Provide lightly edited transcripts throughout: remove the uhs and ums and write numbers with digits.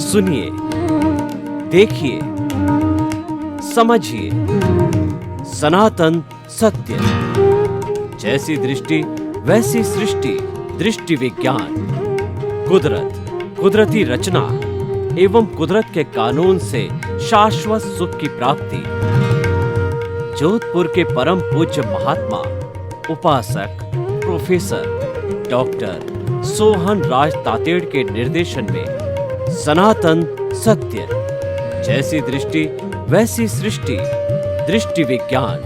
सुनिए, देखिए, समझिए सनातन सत्य। जैसी दृष्टि वैसी सृष्टि, दृष्टि विज्ञान। कुदरत, कुदरती रचना एवं कुदरत के कानून से शाश्वत सुख की प्राप्ति। जोधपुर के परम पूज्य महात्मा उपासक प्रोफेसर डॉक्टर सोहन राज तातेड़ के निर्देशन में सनातन सत्य। जैसी दृष्टि वैसी सृष्टि, दृष्टि विज्ञान।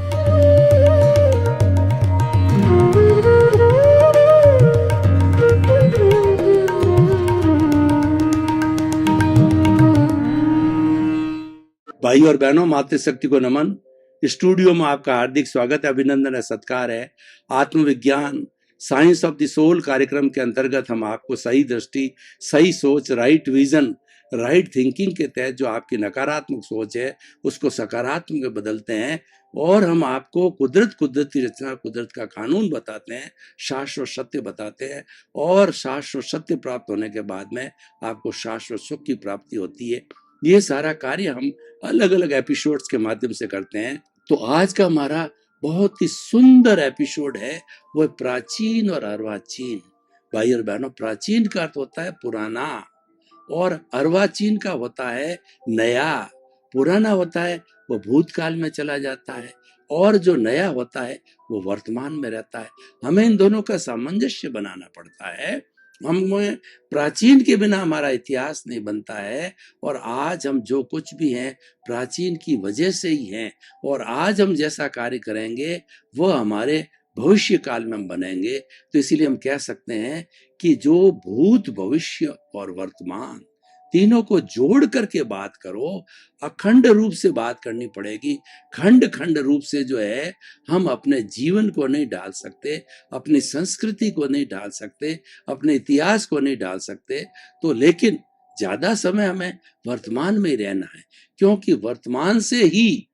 भाई और बहनों, मातृशक्ति को नमन। स्टूडियो में आपका हार्दिक स्वागत है, अभिनंदन है, सत्कार है। आत्मविज्ञान साइंस ऑफ द सोल कार्यक्रम के अंतर्गत हम आपको सही दृष्टि, सही सोच, राइट विजन, राइट थिंकिंग के तहत जो आपकी नकारात्मक सोच है उसको सकारात्मक में बदलते हैं और हम आपको कुदरती रचना, कुदरत का कानून बताते हैं, शाश्वत सत्य बताते हैं और शाश्वत सत्य प्राप्त होने के बाद में आपको शाश्वत सुख की प्राप्ति होती है। ये सारा कार्य हम अलग अलग एपिसोड्स के माध्यम से करते हैं। तो आज का हमारा बहुत ही सुंदर एपिसोड है, वो प्राचीन और अर्वाचीन। भाई और बहनों, प्राचीन का अर्थ होता है पुराना और अर्वाचीन का होता है नया। पुराना होता है वो भूतकाल में चला जाता है और जो नया होता है वो वर्तमान में रहता है। हमें इन दोनों का सामंजस्य बनाना पड़ता है। हमें प्राचीन के बिना हमारा इतिहास नहीं बनता है और आज हम जो कुछ भी हैं प्राचीन की वजह से ही हैं और आज हम जैसा कार्य करेंगे वो हमारे भविष्य काल में हम बनेंगे। तो इसीलिए हम कह सकते हैं कि जो भूत, भविष्य और वर्तमान तीनों को जोड़ करके बात करो, अखंड रूप से बात करनी पड़ेगी। खंड खंड रूप से जो है हम अपने जीवन को नहीं डाल सकते, अपनी संस्कृति को नहीं डाल सकते, अपने इतिहास को नहीं डाल सकते। तो लेकिन ज्यादा समय हमें वर्तमान में ही रहना है, क्योंकि वर्तमान से ही,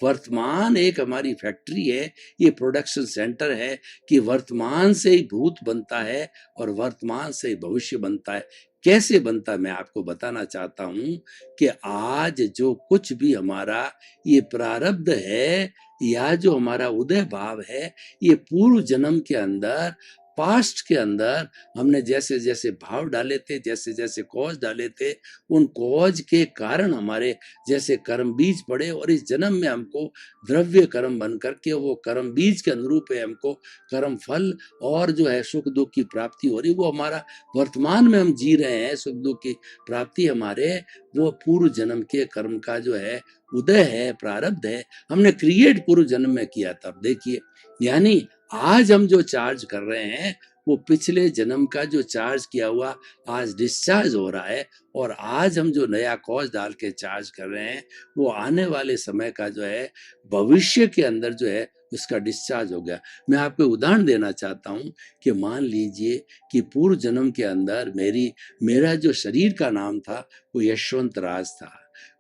वर्तमान एक हमारी फैक्ट्री है, ये प्रोडक्शन सेंटर है कि वर्तमान से ही भूत बनता है और वर्तमान से ही भविष्य बनता है। कैसे बनता है मैं आपको बताना चाहता हूं कि आज जो कुछ भी हमारा ये प्रारब्ध है या जो हमारा उदय भाव है, ये पूर्व जन्म के अंदर, पास्ट के अंदर हमने जैसे जैसे भाव डाले थे, जैसे जैसे कॉज डाले थे, उन कॉज के कारण हमारे जैसे कर्म बीज पड़े और इस जन्म में हमको द्रव्य कर्म बन करके वो कर्म बीज के अनुरूप है हमको कर्म फल और जो है सुख दुख की प्राप्ति हो रही। वो हमारा वर्तमान में हम जी रहे हैं, सुख दुख की प्राप्ति हमारे वो पूर्व जन्म के कर्म का जो है उदय है, प्रारब्ध है, हमने क्रिएट पूर्व जन्म में किया था। देखिए, यानी आज हम जो चार्ज कर रहे हैं वो पिछले जन्म का जो चार्ज किया हुआ आज डिस्चार्ज हो रहा है और आज हम जो नया कॉज डाल के चार्ज कर रहे हैं वो आने वाले समय का जो है भविष्य के अंदर जो है उसका डिस्चार्ज हो गया। मैं आपको उदाहरण देना चाहता हूं कि मान लीजिए कि पूर्व जन्म के अंदर मेरा जो शरीर का नाम था वो यशवंत राज था।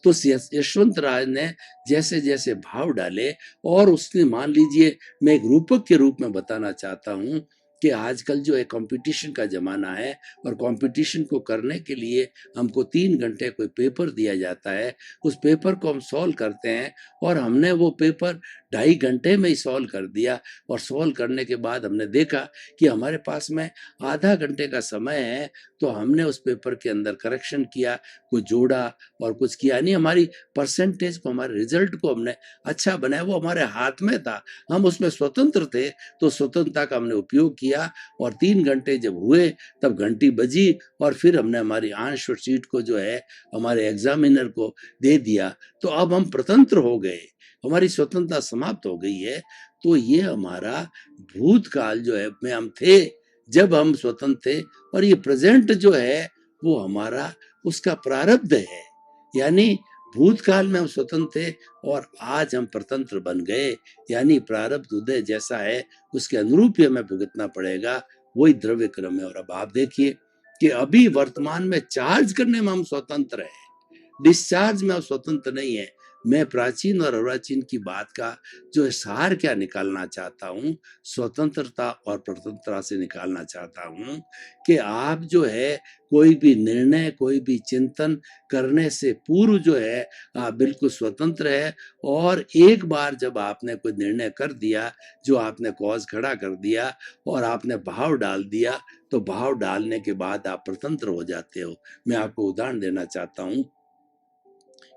तो यशवंत राज ने जैसे जैसे भाव डाले और उसने, मान लीजिए मैं एक रूपक के रूप में बताना चाहता हूं कि आजकल जो है कंपटीशन का जमाना है और कंपटीशन को करने के लिए हमको 3 घंटे कोई पेपर दिया जाता है। उस पेपर को हम सॉल्व करते हैं और हमने वो पेपर 2.5 घंटे में ही सॉल्व कर दिया और सॉल्व करने के बाद हमने देखा कि हमारे पास में आधा घंटे का समय है। तो हमने उस पेपर के अंदर करेक्शन किया, कुछ जोड़ा और कुछ किया नहीं। हमारी परसेंटेज को, हमारे रिजल्ट को हमने अच्छा बनाया, वो हमारे हाथ में था, हम उसमें स्वतंत्र थे। तो स्वतंत्रता का हमने उपयोग किया और 3 घंटे जब हुए तब घंटी बजी और फिर हमने हमारी आंसर शीट को जो है हमारे एग्जामिनर को दे दिया। तो अब हम स्वतंत्र हो गए, हमारी स्वतंत्रता समाप्त हो गई है। तो ये हमारा भूतकाल जो है में हम थे जब हम स्वतंत्र थे और ये प्रेजेंट जो है वो हमारा उसका प्रारब्ध है। यानी भूतकाल में हम स्वतंत्र थे और आज हम परतंत्र बन गए। यानी प्रारब्ध उदय जैसा है उसके अनुरूप ही हमें भुगतना पड़ेगा, वही द्रव्य क्रम है। और अब आप देखिए कि अभी वर्तमान में चार्ज करने में हम स्वतंत्र हैं, डिस्चार्ज में हम स्वतंत्र नहीं है। मैं प्राचीन और अर्वाचीन की बात का जो सार क्या निकालना चाहता हूँ, स्वतंत्रता और प्रतंत्रता से निकालना चाहता हूँ कि आप जो है कोई भी निर्णय, कोई भी चिंतन करने से पूर्व जो है आप बिल्कुल स्वतंत्र है। और एक बार जब आपने कोई निर्णय कर दिया, जो आपने कॉज खड़ा कर दिया और आपने भाव डाल दिया, तो भाव डालने के बाद आप स्वतंत्र हो जाते हो। मैं आपको उदाहरण देना चाहता हूँ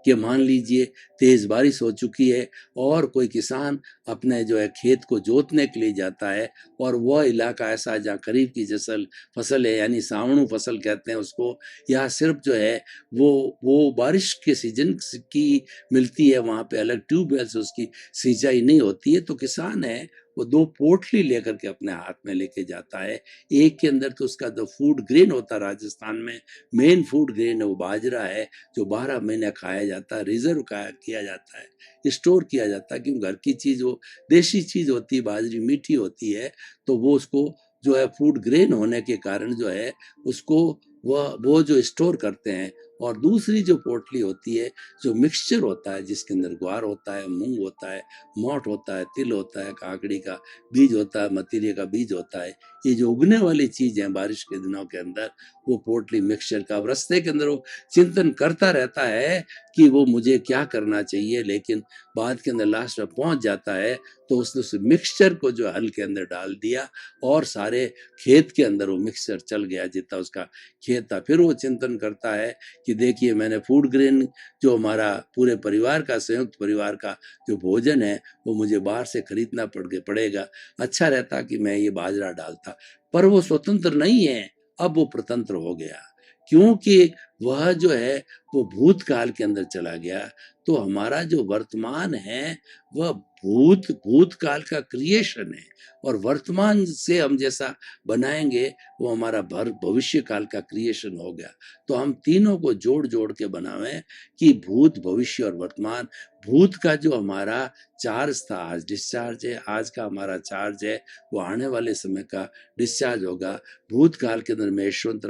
कि मान लीजिए तेज बारिश हो चुकी है और कोई किसान अपने जो है खेत को जोतने के लिए जाता है, और वह इलाका ऐसा है जहाँ खरीफ की फसल है, यानी सावणु फसल कहते हैं उसको, या सिर्फ जो है वो बारिश के सीजन की मिलती है, वहाँ पे अलग ट्यूबवेल से उसकी सिंचाई नहीं होती है, तो किसान है वो 2 पोटली लेकर के अपने हाथ में लेके जाता है। एक के अंदर तो उसका जो फूड ग्रेन होता है, राजस्थान में मेन फूड ग्रेन है वो बाजरा है, जो 12 महीने खाया जाता है, रिजर्व किया जाता है, स्टोर किया जाता है, क्योंकि घर की चीज वो देशी चीज होती है, बाजरी मीठी होती है, तो वो उसको जो है फूड ग्रेन होने के कारण जो है उसको वो जो स्टोर करते हैं। और दूसरी जो पोटली होती है, जो मिक्सचर होता है, जिसके अंदर ग्वार होता है, मूंग होता है, मोठ होता है, तिल होता है, काकड़ी का बीज होता है, मतीरे का बीज होता है, ये जो उगने वाली चीज है बारिश के दिनों के अंदर, वो पोटली मिक्सचर का रास्ते के अंदर वो चिंतन करता रहता है कि वो मुझे क्या करना चाहिए, लेकिन बाद के अंदर लास्ट में पहुंच जाता है तो उसने उस मिक्सचर को जो हल के अंदर डाल दिया और सारे खेत के अंदर वो मिक्सचर चल गया जितना उसका खेत था। फिर वो चिंतन करता है कि देखिए मैंने फूड ग्रेन जो हमारा पूरे परिवार का, संयुक्त परिवार का जो भोजन है, वो मुझे बाहर से खरीदना पड़ेगा, अच्छा रहता कि मैं ये बाजरा डालता। पर वो स्वतंत्र नहीं है, अब वो प्रतंत्र हो गया, क्योंकि वह जो है वो भूतकाल के अंदर चला गया। तो हमारा जो वर्तमान है वह भूतकाल का क्रिएशन है, और वर्तमान से हम जैसा बनाएंगे वो हमारा भविष्य काल का क्रिएशन हो गया। तो हम तीनों को जोड़ जोड़ के बनावें कि भूत, भविष्य और वर्तमान। भूत का जो हमारा चार्ज था आज डिस्चार्ज है, आज का हमारा चार्ज है वो आने वाले समय का डिस्चार्ज होगा। भूतकाल के अंदर में यशवंत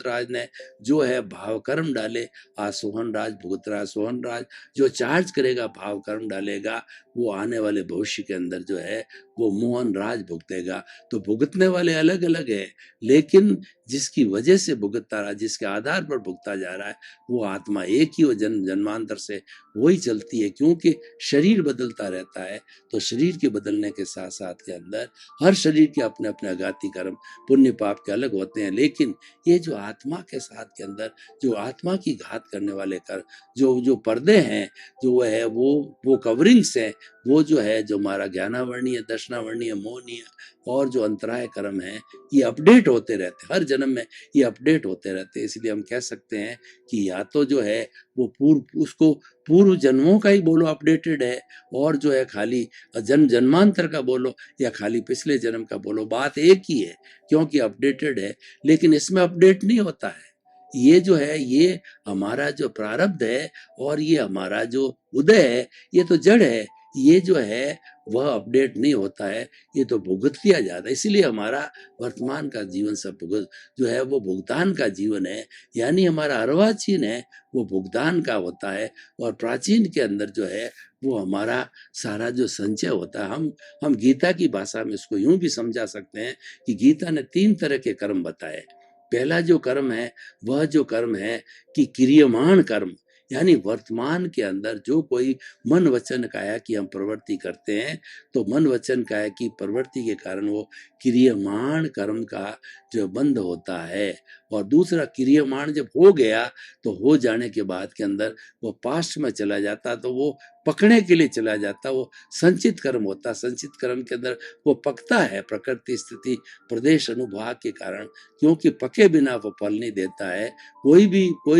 राज ने जो है भाव कर्म डाले, आज सोहन राज भुगत रहा है। सोहन राज जो चार्ज करेगा, भाव कर्म डालेगा, वो आने वाले भविष्य के अंदर जो है वो मोहन राज भुगतेगा। तो भुगतने वाले अलग अलग है, लेकिन जिसकी वजह से भुगतता रहा, जिसके आधार पर भुगता जा रहा है, वो आत्मा एक ही हो, जन्मांतर से वही चलती है, क्योंकि शरीर बदलता रहता है। तो शरीर के बदलने के साथ साथ के अंदर हर शरीर के अपने अपने अघाती कर्म, पुण्य पाप के अलग होते हैं, लेकिन ये जो आत्मा के साथ के अंदर जो आत्मा की घात करने वाले कर जो पर्दे हैं, जो है वो कवरिंग्स हैं, वो जो है जो हमारा ज्ञानावर्णीय, दर्शनावर्णीय, मोहनीय और जो अंतराय कर्म है, ये अपडेट होते रहते हैं, हर जन्म में ये अपडेट होते रहते हैं। इसलिए हम कह सकते हैं कि या तो जो है वो पूर्व जन्मों का ही बोलो अपडेटेड है, और जो है खाली जन्मांतर का बोलो या खाली पिछले जन्म का बोलो, बात एक ही है, क्योंकि अपडेटेड है। लेकिन इसमें अपडेट नहीं होता है। ये जो है ये हमारा जो प्रारब्ध है और ये हमारा जो उदय है, ये तो जड़ है, ये जो है वह अपडेट नहीं होता है, ये तो भुगत लिया जाता है। इसीलिए हमारा वर्तमान का जीवन सब भुगत जो है वो भुगतान का जीवन है, यानी हमारा अर्वाचीन है वो भुगतान का होता है, और प्राचीन के अंदर जो है वो हमारा सारा जो संचय होता है। हम गीता की भाषा में इसको यूं भी समझा सकते हैं कि गीता ने 3 तरह के कर्म बताए। पहला जो कर्म है वह जो कर्म है कि क्रियमाण कर्म, यानी वर्तमान के अंदर जो कोई मन वचन काया की हम प्रवृत्ति करते हैं, तो मन वचन काया की प्रवृत्ति के कारण वो क्रियमाण कर्म का जो बंध होता है। और दूसरा क्रियमाण जब हो गया तो हो जाने के बाद के अंदर वो पास्ट में चला जाता, तो वो पकने के लिए चला जाता, वो संचित कर्म होता। संचित कर्म के अंदर वो पकता है प्रकृति, स्थिति, प्रदेश, अनुभाग के कारण, क्योंकि पके बिना वो फल नहीं देता है। कोई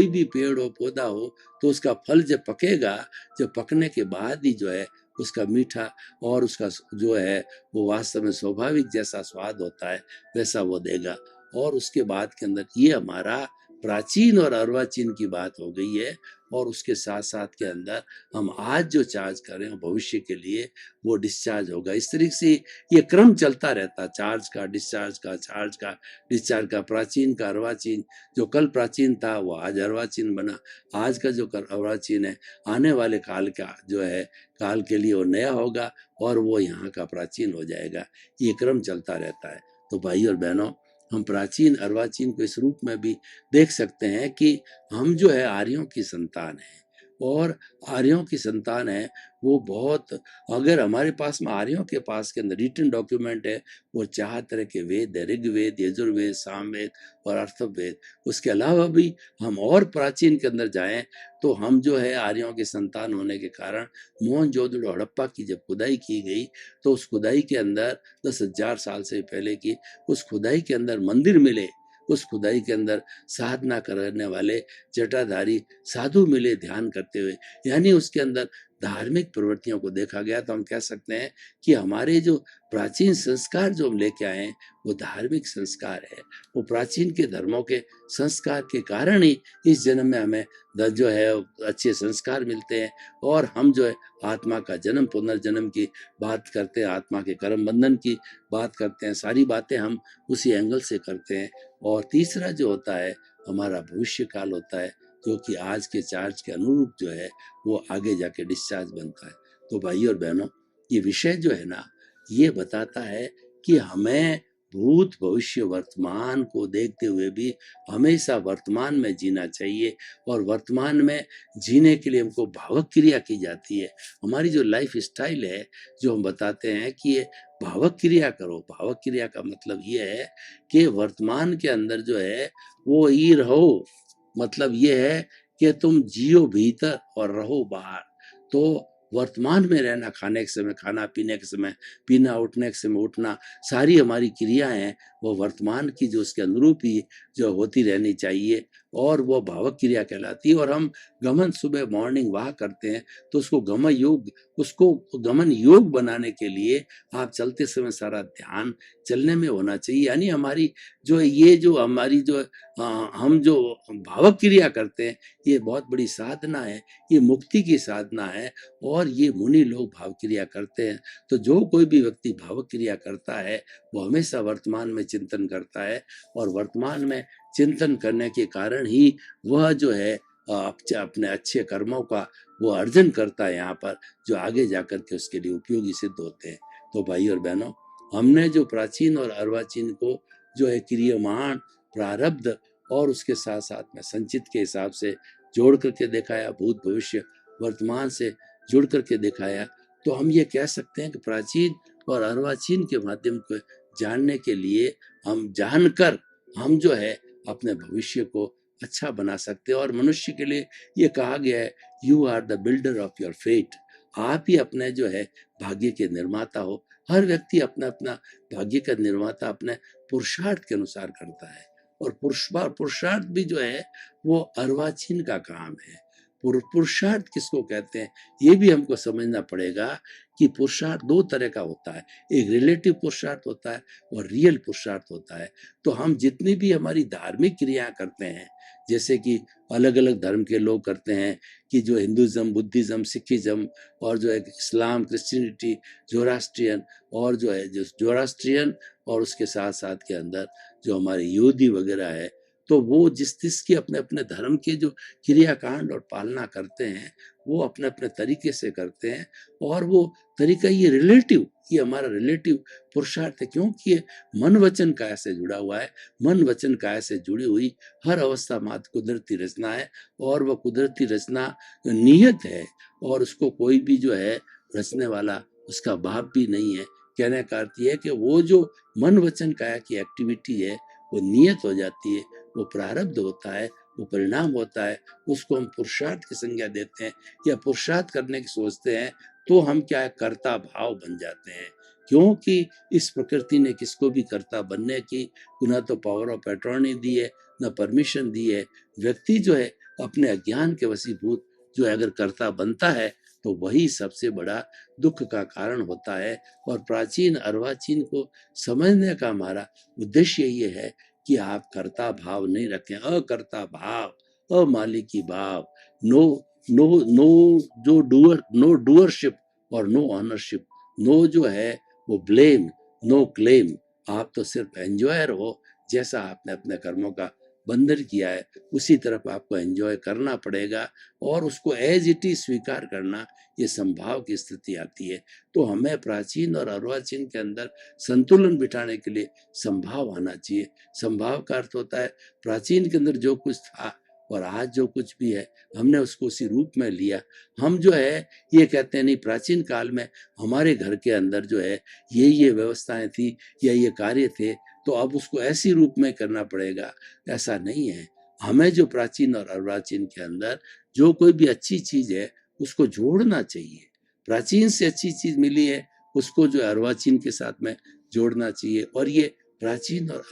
भी पेड़ हो, पौधा हो, तो उसका फल जब पकेगा, जब पकने के बाद ही जो है उसका मीठा और उसका जो है वो वास्तव में स्वाभाविक जैसा स्वाद होता है वैसा वो देगा। और उसके बाद के अंदर ये हमारा प्राचीन और अर्वाचीन की बात हो गई है, और उसके साथ साथ के अंदर हम आज जो चार्ज कर रहे हैं भविष्य के लिए वो डिस्चार्ज होगा। इस तरीके से ये क्रम चलता रहता, चार्ज का, डिस्चार्ज का, चार्ज का, डिस्चार्ज का, प्राचीन का अर्वाचीन। जो कल प्राचीन था वो आज अर्वाचीन बना, आज का जो अर्वाचीन है आने वाले काल का जो है काल के लिए वो नया होगा और वो यहाँ का प्राचीन हो जाएगा। ये क्रम चलता रहता है। तो भाई और बहनों, हम प्राचीन अर्वाचीन को इस रूप में भी देख सकते हैं कि हम जो है आर्यों की संतान हैं, और आर्यों की संतान है वो बहुत, अगर हमारे पास में आर्यों के पास के अंदर रिटन डॉक्यूमेंट है वो 4 तरह के वेद है, ऋग्वेद, यजुर्वेद, सामवेद और अर्थवेद। उसके अलावा भी हम और प्राचीन के अंदर जाएं तो हम जो है आर्यों की संतान होने के कारण मोहनजोदड़ो हड़प्पा की जब खुदाई की गई तो उस खुदाई के अंदर 10,000 साल से पहले की उस खुदाई के अंदर मंदिर मिले, उस खुदाई के अंदर साधना करने वाले जटाधारी साधु मिले ध्यान करते हुए, यानी उसके अंदर धार्मिक प्रवृत्तियों को देखा गया। तो हम कह सकते हैं कि हमारे जो प्राचीन संस्कार जो हम लेके आए हैं वो धार्मिक संस्कार है। वो प्राचीन के धर्मों के संस्कार के कारण ही इस जन्म में हमें जो है अच्छे संस्कार मिलते हैं, और हम जो है आत्मा का जन्म पुनर्जन्म की बात करते हैं, आत्मा के कर्म बंधन की बात करते हैं, सारी बातें हम उसी एंगल से करते हैं। और तीसरा जो होता है हमारा भविष्य काल होता है, जो कि आज के चार्ज के अनुरूप जो है वो आगे जाके डिस्चार्ज बनता है। तो भाई और बहनों, ये विषय जो है ना ये बताता है कि हमें भूत भविष्य वर्तमान को देखते हुए भी हमेशा वर्तमान में जीना चाहिए, और वर्तमान में जीने के लिए हमको भावक क्रिया की जाती है। हमारी जो लाइफ स्टाइल है जो हम बताते हैं कि ये भावक क्रिया करो। भावक क्रिया का मतलब ये है कि वर्तमान के अंदर जो है वो ही रहो, मतलब ये है कि तुम जियो भीतर और रहो बाहर। तो वर्तमान में रहना, खाने के समय खाना, पीने के समय पीना, उठने के समय उठना, सारी हमारी क्रियाएं हैं वो वर्तमान की जो उसके अनुरूप ही जो होती रहनी चाहिए, और वो भावक क्रिया कहलाती है। और हम गमन सुबह मॉर्निंग वॉक करते हैं तो उसको गमन योग बनाने के लिए आप चलते समय सारा ध्यान चलने में होना चाहिए। यानी हमारी जो ये जो हमारी जो हम जो भावक क्रिया करते हैं ये बहुत बड़ी साधना है, ये मुक्ति की साधना है, और ये मुनि लोग भाव क्रिया करते हैं। तो जो कोई भी व्यक्ति भावक क्रिया करता है वो हमेशा वर्तमान में चिंतन करता है, और वर्तमान में चिंतन करने के कारण ही वह जो है अपने अच्छे कर्मों का वो अर्जन करता है यहाँ पर, जो आगे जाकर के उसके लिए उपयोगी सिद्ध होते हैं। तो भाई और बहनों, हमने जो प्राचीन और अर्वाचीन को जो है क्रियमाण, प्रारब्ध और उसके साथ साथ में संचित के हिसाब से जोड़ करके दिखाया, भूत भविष्य वर्तमान से जुड़ करके दिखाया, तो हम ये कह सकते हैं कि प्राचीन और अर्वाचीन के माध्यम को जानने के लिए हम जानकर हम जो है अपने भविष्य को अच्छा बना सकते हैं। और मनुष्य के लिए ये कहा गया है, you are the builder of your fate. आप ही अपने जो है भाग्य के निर्माता हो। हर व्यक्ति अपना अपना भाग्य का निर्माता अपने पुरुषार्थ के अनुसार करता है, और पुरुषार्थ भी जो है वो अर्वाचीन का काम है। पुरुषार्थ किसको कहते हैं ये भी हमको समझना पड़ेगा कि पुरुषार्थ 2 तरह का होता है, एक रिलेटिव पुरुषार्थ होता है और रियल पुरुषार्थ होता है। तो हम जितनी भी हमारी धार्मिक क्रिया करते हैं, जैसे कि अलग अलग धर्म के लोग करते हैं कि जो हिंदुज्म, बुद्धिज्म, सिखिज्म और जो है इस्लाम, क्रिश्चियनिटी, जोरास्ट्रियन, और जो है जो जोरास्ट्रियन और उसके साथ साथ के अंदर जो हमारे यहूदी वगैरह है, तो वो जिस के अपने अपने धर्म के जो क्रियाकांड और पालना करते हैं वो अपने अपने तरीके से करते हैं, और वो तरीका ये रिलेटिव, ये हमारा रिलेटिव पुरुषार्थ है, क्योंकि ये मन वचन काया से जुड़ा हुआ है। मन वचन काया से जुड़ी हुई हर अवस्था मात्र कुदरती रचना है, और वह कुदरती रचना नियत है, और उसको कोई भी जो है रचने वाला उसका बाप भी नहीं है। कहने का अर्थ यह है कि वो जो मन वचन काया की एक्टिविटी है वो नियत हो जाती है, वो प्रारब्ध होता है, वो परिणाम होता है, उसको हम पुरुषार्थ की संज्ञा देते हैं या पुरुषार्थ करने की सोचते हैं, तो हम क्या है कर्ता भाव बन जाते हैं। क्योंकि इस प्रकृति ने किसको भी कर्ता बनने की न तो पावर ऑफ अटॉर्नी दी है, न परमिशन दी है। व्यक्ति जो है अपने अज्ञान के वशीभूत जो है अगर कर्ता बनता है तो वही सबसे बड़ा दुख का कारण होता है। और प्राचीन अर्वाचीन को समझने का हमारा उद्देश्य ये है कि आप कर्ता भाव नहीं रखें, अकर्ता भाव, अमालिकी भाव, नो नो नो जो डूअर, नो डूअरशिप और नो ऑनरशिप, नो जो है वो ब्लेम, नो क्लेम। आप तो सिर्फ एंजॉयर हो, जैसा आपने अपने कर्मों का बंधन किया है उसी तरफ आपको एंजॉय करना पड़ेगा और उसको एज इट इज स्वीकार करना, ये संभाव की स्थिति आती है। तो हमें प्राचीन और अर्वाचीन के अंदर संतुलन बिठाने के लिए संभाव आना चाहिए। संभाव का अर्थ होता है प्राचीन के अंदर जो कुछ था और आज जो कुछ भी है हमने उसको उसी रूप में लिया। हम जो है ये कहते हैं नहीं, प्राचीन काल में हमारे घर के अंदर जो है ये व्यवस्थाएं थी या ये कार्य थे तो अब उसको ऐसी रूप में करना पड़ेगा, ऐसा नहीं है। हमें जो प्राचीन और अर्वाचीन के अंदर जो कोई भी अच्छी चीज है उसको जोड़ना चाहिए। प्राचीन से अच्छी चीज मिली है उसको जो अर्वाचीन के साथ में जोड़ना चाहिए और ये प्राचीन और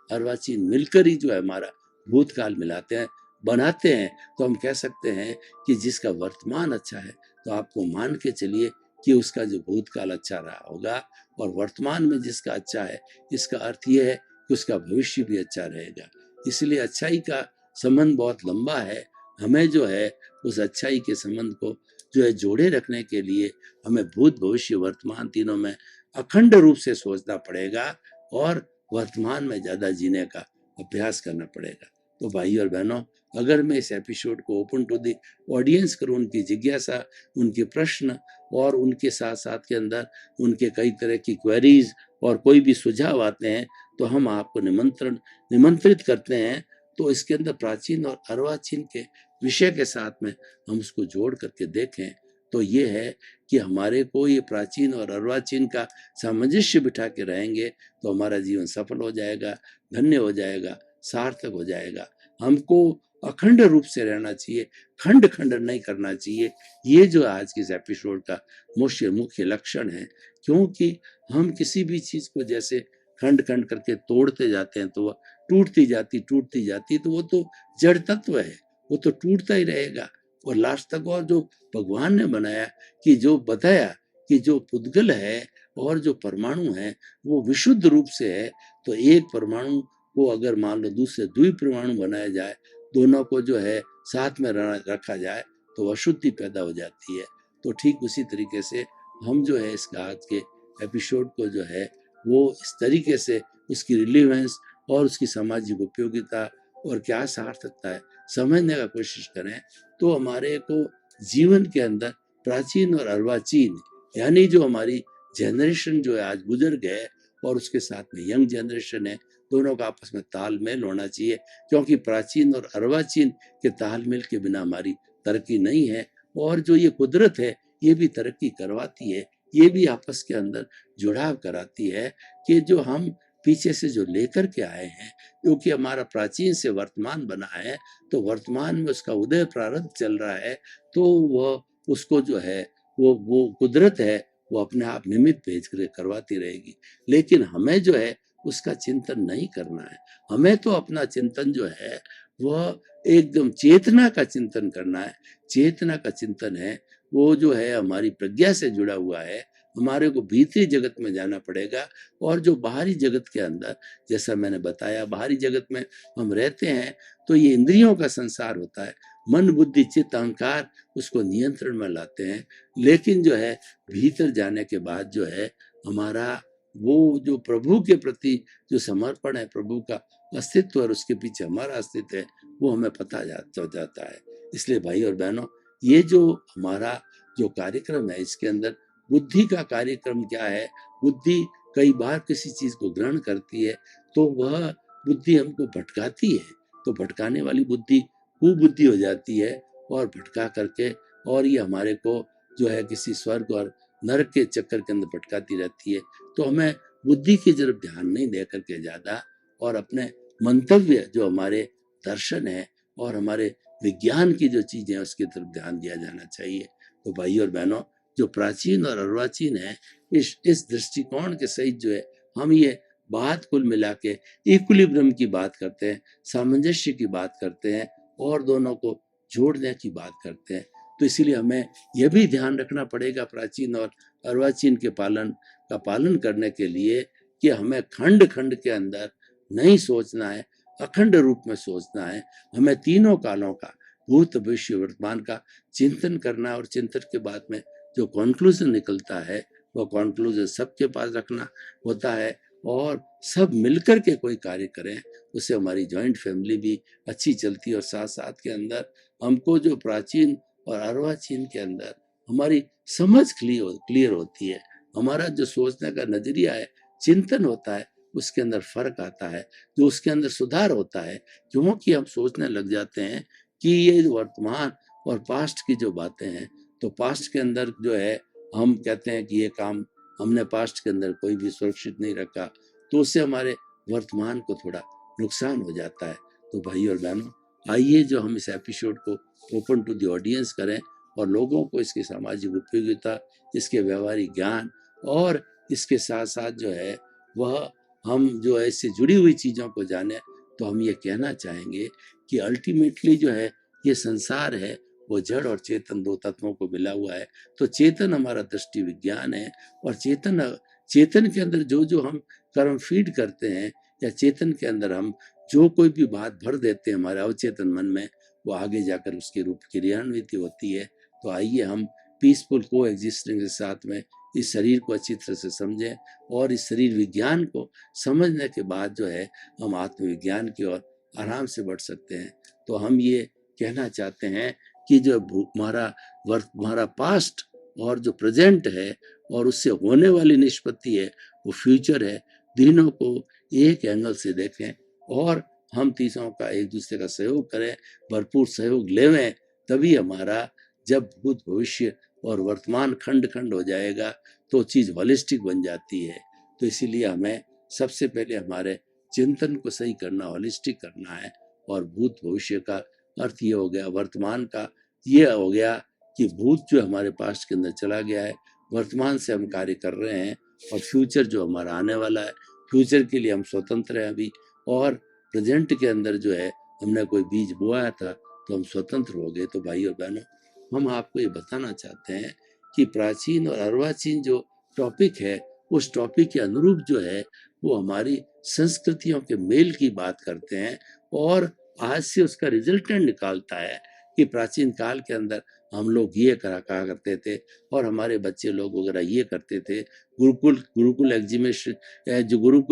अर्वाचीन मिलकर ही जो है हमारा भूतकाल मिलाते हैं, बनाते हैं। तो हम कह सकते हैं कि जिसका वर्तमान अच्छा है तो आपको मान के चलिए कि उसका जो भूतकाल अच्छा रहा होगा और वर्तमान में जिसका अच्छा है इसका अर्थ यह है कि उसका भविष्य भी अच्छा रहेगा। इसलिए अच्छाई का संबंध बहुत लंबा है। हमें जो है उस अच्छाई के संबंध को जो है जोड़े रखने के लिए हमें भूत भविष्य वर्तमान तीनों में अखंड रूप से सोचना पड़ेगा और वर्तमान में ज्यादा जीने का अभ्यास करना पड़ेगा। तो भाई और बहनों, अगर मैं इस एपिसोड को ओपन टू द ऑडियंस करूं, उनकी जिज्ञासा, उनके प्रश्न और उनके साथ साथ के अंदर उनके कई तरह की क्वेरीज और कोई भी सुझाव आते हैं तो हम आपको निमंत्रित करते हैं। तो इसके अंदर प्राचीन और अर्वाचीन के विषय के साथ में हम उसको जोड़ करके देखें तो ये है कि हमारे को ये प्राचीन और अर्वाचीन का सामंजस्य बिठा के रहेंगे तो हमारा जीवन सफल हो जाएगा, धन्य हो जाएगा, सार्थक हो जाएगा। हमको अखंड रूप से रहना चाहिए, खंड खंड नहीं करना चाहिए। ये जो आज के इस एपिसोड का मुख्य लक्षण है, क्योंकि हम किसी भी चीज को जैसे खंड खंड करके तोड़ते जाते हैं तो वह टूटती जाती तो वो तो जड़ तत्व है, वो तो टूटता ही रहेगा। और लास्ट तक और जो भगवान ने बनाया कि जो बताया कि जो पुद्गल है और जो परमाणु है वो विशुद्ध रूप से है, तो एक परमाणु को अगर मान लो दूसरे द्विपरमाणु बनाया जाए, दोनों को जो है साथ में रखा जाए तो अशुद्धि पैदा हो जाती है। तो ठीक उसी तरीके से हम जो है इसका आज के एपिसोड को जो है वो इस तरीके से उसकी रिलेवेंस और उसकी सामाजिक उपयोगिता और क्या सार्थकता है समझने का कोशिश करें तो हमारे को जीवन के अंदर प्राचीन और अर्वाचीन यानी जो हमारी जनरेशन जो है आज बुजुर्ग है और उसके साथ में यंग जनरेशन है, दोनों का आपस में तालमेल होना चाहिए। क्योंकि प्राचीन और अर्वाचीन के तालमेल के बिना हमारी तरक्की नहीं है और जो ये कुदरत है ये भी तरक्की करवाती है, ये भी आपस के अंदर जुड़ाव कराती है कि जो हम पीछे से जो लेकर के आए हैं, क्योंकि हमारा प्राचीन से वर्तमान बना है तो वर्तमान में उसका उदय प्रारंभ चल रहा है, तो वह उसको जो है वो कुदरत है वो अपने आप निमित्त भेज कर करवाती रहेगी। लेकिन हमें जो है उसका चिंतन नहीं करना है, हमें तो अपना चिंतन जो है वह एकदम चेतना का चिंतन करना है। चेतना का चिंतन है वो जो है हमारी प्रज्ञा से जुड़ा हुआ है। हमारे को भीतरी जगत में जाना पड़ेगा और जो बाहरी जगत के अंदर, जैसा मैंने बताया, बाहरी जगत में हम रहते हैं तो ये इंद्रियों का संसार होता है, मन बुद्धि चित्त अहंकार उसको नियंत्रण में लाते हैं। लेकिन जो है भीतर जाने के बाद जो है हमारा वो जो प्रभु के प्रति जो समर्पण है, प्रभु का अस्तित्व और उसके पीछे हमारा अस्तित्व है, वो हमें पता जाता है। इसलिए भाई और बहनों, ये जो हमारा जो कार्यक्रम है इसके अंदर बुद्धि का कार्यक्रम क्या है, बुद्धि कई बार किसी चीज को ग्रहण करती है तो वह बुद्धि हमको भटकाती है, तो भटकाने वाली बुद्धि कुबुद्धि हो जाती है और भटका करके और ये हमारे को जो है किसी स्वर्ग और नरक के चक्कर के अंदर भटकाती रहती है। तो हमें बुद्धि की तरफ ध्यान नहीं दे करके ज्यादा और अपने मंतव्य जो हमारे दर्शन है और हमारे विज्ञान की जो चीजें हैं उसकी तरफ ध्यान दिया जाना चाहिए। तो भाई और बहनों, जो प्राचीन और अर्वाचीन है इस दृष्टिकोण के सहित जो है हम ये बात कुल मिला के इक्विलिब्रियम की बात करते हैं, सामंजस्य की बात करते हैं और दोनों को जोड़ने की बात करते हैं। तो इसीलिए हमें यह भी ध्यान रखना पड़ेगा प्राचीन और अर्वाचीन के पालन करने के लिए कि हमें खंड खंड के अंदर नहीं सोचना है, अखंड रूप में सोचना है। हमें तीनों कालों का, भूत भविष्य वर्तमान का चिंतन करना है, और चिंतन के बाद में जो कॉन्क्लूजन निकलता है वो कॉन्क्लूजन सबके पास रखना होता है, और सब मिलकर के कोई कार्य करें, उससे हमारी जॉइंट फैमिली भी अच्छी चलती है। और साथ साथ के अंदर हमको जो प्राचीन और अर्वाचीन के अंदर हमारी समझ क्लियर होती है, हमारा जो सोचने का नजरिया है, चिंतन होता है, उसके अंदर फर्क आता है, जो उसके अंदर सुधार होता है। क्योंकि हम सोचने लग जाते हैं कि ये वर्तमान और पास्ट की जो बातें हैं, तो पास्ट के अंदर जो है हम कहते हैं कि ये काम हमने पास्ट के अंदर कोई भी सुरक्षित नहीं रखा, तो उससे हमारे वर्तमान को थोड़ा नुकसान हो जाता है। तो भाई और बहनों, आइए जो हम इस एपिसोड को ओपन टू द ऑडियंस करें, और लोगों को इसकी सामाजिक उपयोगिता, इसके व्यवहारिक ज्ञान, और इसके साथ साथ जो है वह हम जो है इससे जुड़ी हुई चीज़ों को जाने। तो हम ये कहना चाहेंगे कि अल्टीमेटली जो है ये संसार है वो जड़ और चेतन दो तत्वों को मिला हुआ है। तो चेतन हमारा दृष्टि विज्ञान है, और चेतन के अंदर जो जो हम कर्म फीड करते हैं, या चेतन के अंदर हम जो कोई भी बात भर देते हैं हमारे अवचेतन मन में, वो आगे जाकर उसके रूप क्रियान्वित होती है। तो आइए हम पीसफुल को एग्जिस्टिंग के साथ में इस शरीर को अच्छी तरह से समझें, और इस शरीर विज्ञान को समझने के बाद जो है हम आत्मविज्ञान की ओर आराम से बढ़ सकते हैं। तो हम ये कहना चाहते हैं कि जो हमारा पास्ट और जो प्रेजेंट है और उससे होने वाली निष्पत्ति है वो फ्यूचर है, तीनों को एक एंगल से देखें, और हम तीनों का एक दूसरे का सहयोग करें, भरपूर सहयोग लेवें, तभी हमारा जब भूत भविष्य और वर्तमान खंड खंड हो जाएगा तो चीज़ होलिस्टिक बन जाती है। तो इसीलिए हमें सबसे पहले हमारे चिंतन को सही करना, होलिस्टिक करना है। और भूत भविष्य का अर्थ ये हो गया, वर्तमान का ये हो गया कि भूत जो हमारे पास्ट के अंदर चला गया है, वर्तमान से हम कार्य कर रहे हैं, और फ्यूचर जो हमारा आने वाला है, फ्यूचर के लिए हम स्वतंत्र हैं अभी। और प्रेजेंट के अंदर जो है हमने कोई बीज बोया था तो हम स्वतंत्र हो गए। तो भाई और बहनों, हम आपको ये बताना चाहते हैं कि प्राचीन और अर्वाचीन जो टॉपिक है, उस टॉपिक के अनुरूप जो है वो हमारी संस्कृतियों के मेल की बात करते हैं, और आज से उसका रिजल्टेंट निकालता है कि प्राचीन काल के अंदर हम लोग ये कहा करते थे, और हमारे बच्चे लोग वगैरह ये करते थे। गुरुकुल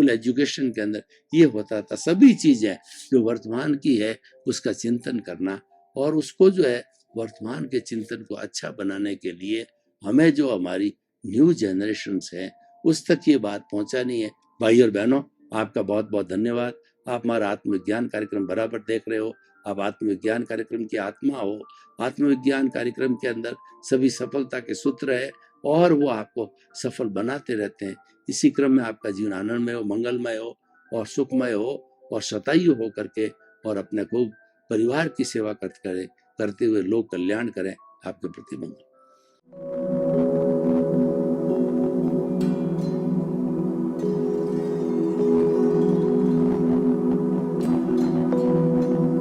एजुकेशन के अंदर ये होता था। सभी चीज़ें जो वर्तमान की है उसका चिंतन करना, और उसको जो है वर्तमान के चिंतन को अच्छा बनाने के लिए हमें जो हमारी न्यू जनरेशन्स हैं उस तक ये बात पहुंचानी है। भाई और बहनों, आपका बहुत बहुत धन्यवाद। आप हमारा आत्मविज्ञान कार्यक्रम बराबर देख रहे हो। आप आत्मविज्ञान कार्यक्रम की आत्मा हो। आत्मविज्ञान कार्यक्रम के अंदर सभी सफलता के सूत्र है, और वो आपको सफल बनाते रहते हैं। इसी क्रम में आपका जीवन आनंदमय हो, मंगलमय हो, और सुखमय हो, और शतायु हो करके, और अपने खूब परिवार की सेवा करते हुए लोक कल्याण करें। आपके प्रति मंगल।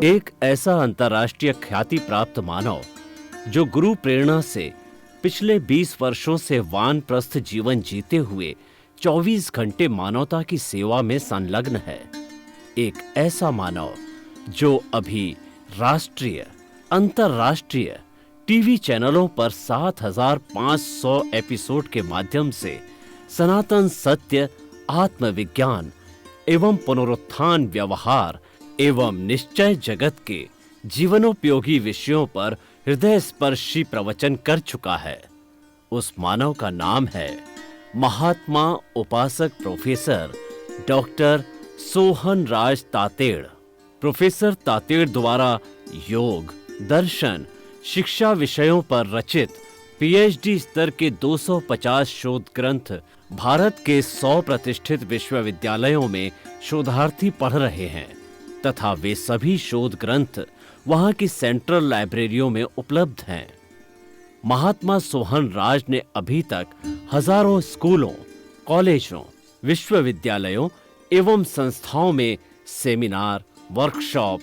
एक ऐसा अंतर्राष्ट्रीय ख्याति प्राप्त मानव जो गुरु प्रेरणा से पिछले 20 वर्षों से वानप्रस्थ जीवन जीते हुए 24 घंटे मानवता की सेवा में संलग्न है। एक ऐसा मानव जो अभी राष्ट्रीय, अंतर्राष्ट्रीय टीवी चैनलों पर 7,500 एपिसोड के माध्यम से सनातन सत्य, आत्मविज्ञान एवं पुनरुत्थान, व्यवहार एवं निश्चय जगत के जीवनोपयोगी विषयों पर हृदय स्पर्शी प्रवचन कर चुका है। उस मानव का नाम है महात्मा उपासक प्रोफेसर डॉक्टर सोहन राज तातेड़। प्रोफेसर तातेड़ द्वारा योग, दर्शन, शिक्षा विषयों पर रचित पीएचडी स्तर के 250 शोध ग्रंथ भारत के 100 प्रतिष्ठित विश्वविद्यालयों में शोधार्थी पढ़ रहे हैं, तथा वे सभी शोध ग्रंथ वहां की सेंट्रल लाइब्रेरियों में उपलब्ध हैं। महात्मा सोहन राज ने अभी तक हजारों स्कूलों, कॉलेजों, विश्वविद्यालयों एवं संस्थाओं में सेमिनार, वर्कशॉप,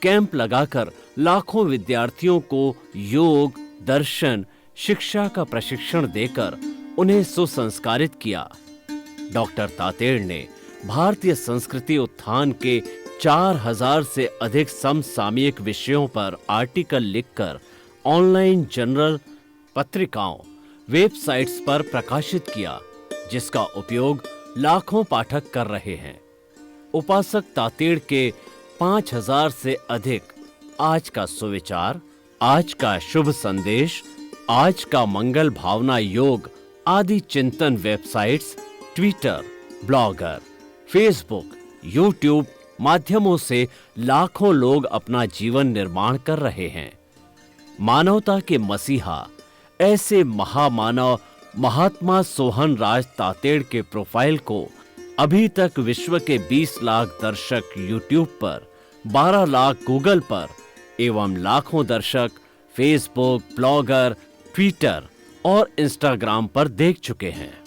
कैंप लगाकर लाखों विद्यार्थियों को योग, दर्शन, शिक्षा का प्रशिक्षण देकर उन्हें सुसंस्कारित किया। डॉक्टर तातेड़ ने भारतीय संस्कृति उत्थान के 4000 से अधिक समसामयिक विषयों पर आर्टिकल लिखकर ऑनलाइन जर्नल, पत्रिकाओं, वेबसाइट्स पर प्रकाशित किया, जिसका उपयोग लाखों पाठक कर रहे हैं। उपासक तातेड़ के 5000 से अधिक आज का सुविचार, आज का शुभ संदेश, आज का मंगल भावना योग आदि चिंतन websites, Twitter, blogger, Facebook, YouTube माध्यमों से लाखों लोग अपना जीवन निर्माण कर रहे हैं। मानवता के मसीहा ऐसे महामानव महात्मा सोहन राज तातेड़ के प्रोफाइल को अभी तक विश्व के 20 लाख दर्शक यूट्यूब पर, 12 लाख गूगल पर एवं लाखों दर्शक फेसबुक, ब्लॉगर, ट्विटर और इंस्टाग्राम पर देख चुके हैं।